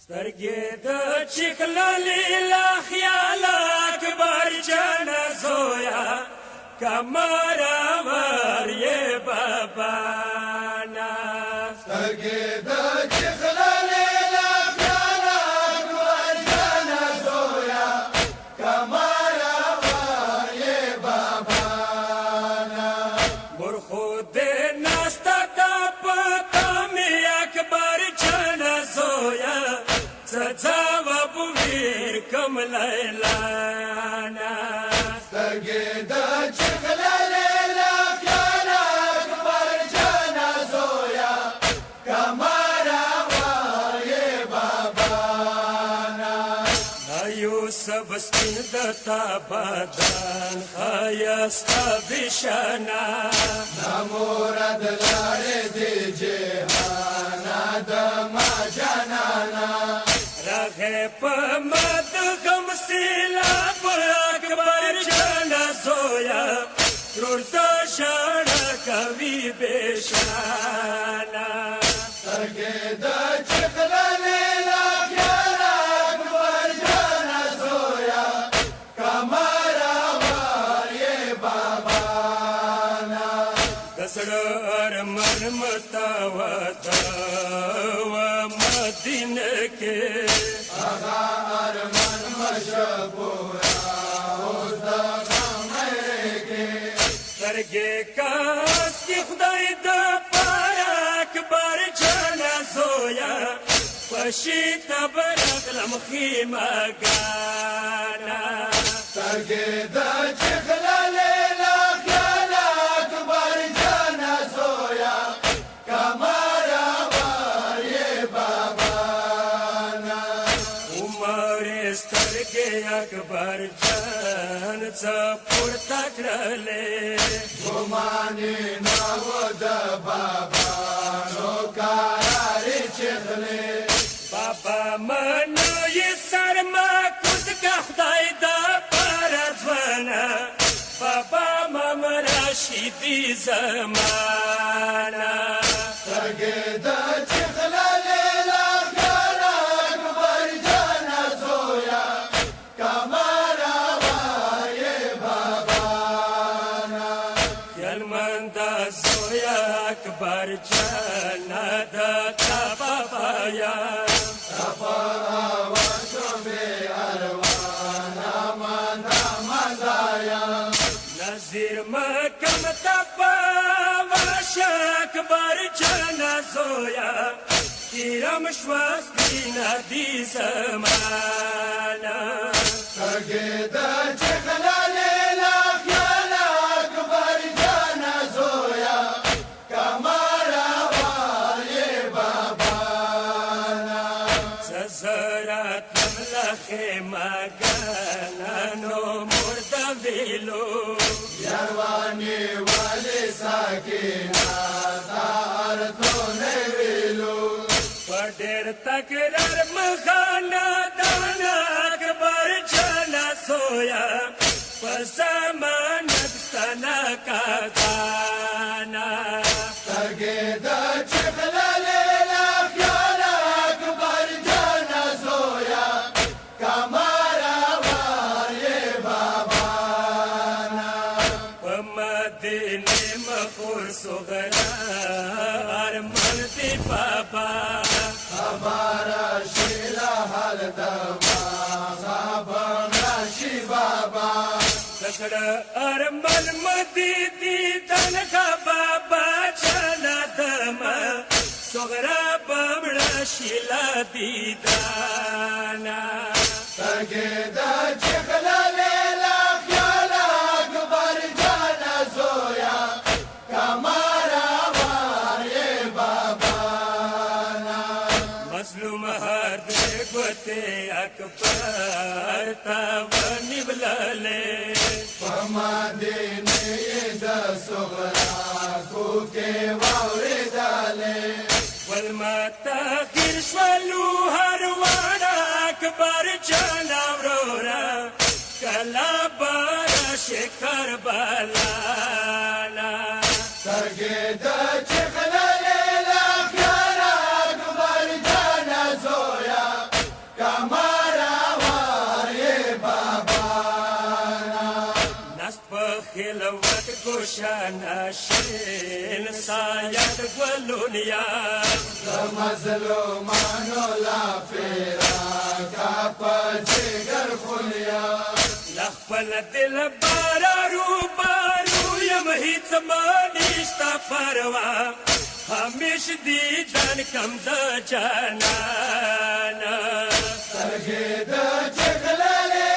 سترګې د چخللې لا خیال اکبر جان زویا کمرا ور یې بابا نا سترګې د چخللې لا خیال اکبر جان زویا کمرا ور یې بابا نا مور خود ناستا تا پتا می اکبر جان زویا جواب ویر کم لیلانا سترګې د چخللې لا خیال اکبر جان زویا کمرا ور یې بابا نا یوسف سپین دتا بدن خایستا بشنا نمورد لارې دی جهانا د ما جانانا راغه په مد غم سیلا پر اکبر جان زویا تر د شړ کوي بشانا سترګې د چخللې لا خیال اکبر جان زویا کمرا ور یې بابا نا دسړ من متاوتا و مدینه کې هغه ارمان مشبورا اوس د غمرې کې سترګې کاس کی خدای د پاره اکبر جان زویا پشي تبر غلم خیمه ګانا سترګې د چخللې لا خیال اکبر جان زویا کمرا ور یې بابا نا عمر سترګې اکبر جان څه پورته کړلې ګمانې ناو د بابا نو کاراري چخلې بابا منو یې سرما کوز کا خدای دا پر ځوانه بابا ممرا شیدی زمانہ سترګې د چخللې لا خیال اکبر جان زویا کمرا ور یې بابا نا خیالمند زویا اکبر جان د تا بابا یا صفا وشو بے اروانا مانا مزایا نظیر مکم تپا واش اکبر جان زویا تیرم شواز دینا دی زمانہ سترګې د چخللې لا خیال اکبر جان زویا کمرا ور یې بابا نا زرات ملخه مګانا نو مرد ویلو یاروانی والے ساکینا دار تو نه ویلو پډر تکرار مخانا دانا اکبر جان سویا پسمان دستنا کا دانا سترګې د چخللې لا خیال اکبر جان زویا کمرا ور یې بابا نا پمدینه مخور صغرا ارمان دی بابا خبر شیلا حال د ما خبر شي بابا دکړه ارمان مدي دي دنګه بابا چلا دما صغرا بمړه شیلا دي دانا سترګې د چخللې لا خیال اکبر جان زویا کمرا ور یې بابا نا مظلوم هر دې ګوته اکبر تا ونی بلاله پما دینه د صغرا کو کې واوریدلې ولما تاخير شولو هر وړه اکبر جان اورورا کلا بار شکر بالانا سترګې د چخللې لا خیال اکبر جان زویا گوشان شین سایت گلونیا مظلومانو لا فراقا پجگر خونیا لخپل دل بارارو بارو یم هیڅ مانیشتا پروا همیش دیدن کم د جانانا سترګې د چغللې